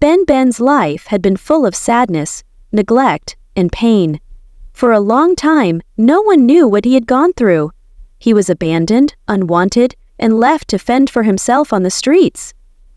BenBen's life had been full of sadness, neglect, and pain. For a long time, no one knew what he had gone through. He was abandoned, unwanted, and left to fend for himself on the streets.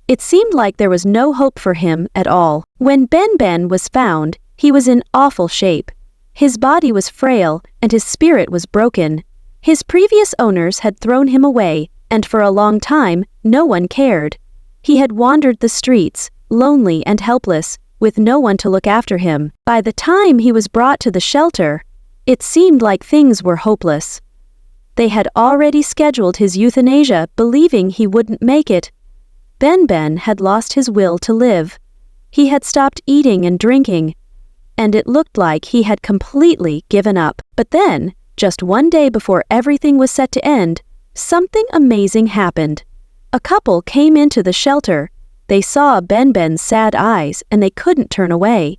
It seemed like there was no hope for him at all. When BenBen was found, he was in awful shape. His body was frail, and his spirit was broken. His previous owners had thrown him away, and for a long time, no one cared. He had wandered the streets, lonely and helpless, with no one to look after him. By the time he was brought to the shelter, it seemed like things were hopeless. They had already scheduled his euthanasia, believing he wouldn't make it. BenBen had lost his will to live. He had stopped eating and drinking, and it looked like he had completely given up. But then, just one day before everything was set to end, something amazing happened. A couple came into the shelter. They saw BenBen's sad eyes and they couldn't turn away.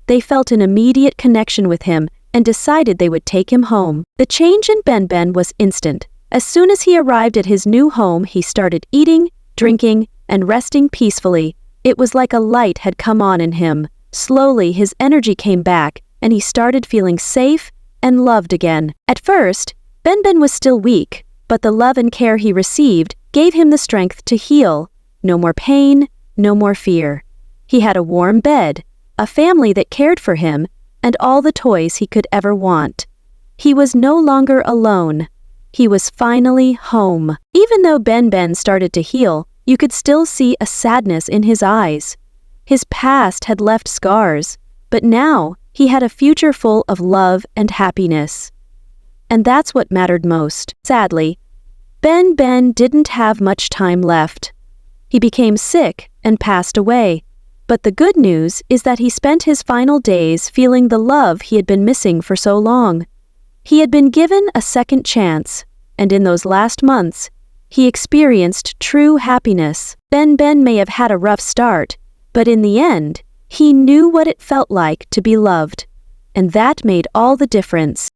They felt an immediate connection with him and decided they would take him home. The change in BenBen was instant. As soon as he arrived at his new home, he started eating, drinking, and resting peacefully. It was like a light had come on in him. Slowly, his energy came back, and he started feeling safe and loved again. At first, BenBen was still weak, but the love and care he received gave him the strength to heal. No more pain, no more fear. He had a warm bed, a family that cared for him, and all the toys he could ever want. He was no longer alone. He was finally home. Even though BenBen started to heal, you could still see a sadness in his eyes. His past had left scars, but now he had a future full of love and happiness. And that's what mattered most. Sadly, BenBen didn't have much time left. He became sick and passed away. But the good news is that he spent his final days feeling the love he had been missing for so long. He had been given a second chance, and in those last months, he experienced true happiness. BenBen may have had a rough start, but in the end, he knew what it felt like to be loved, and that made all the difference.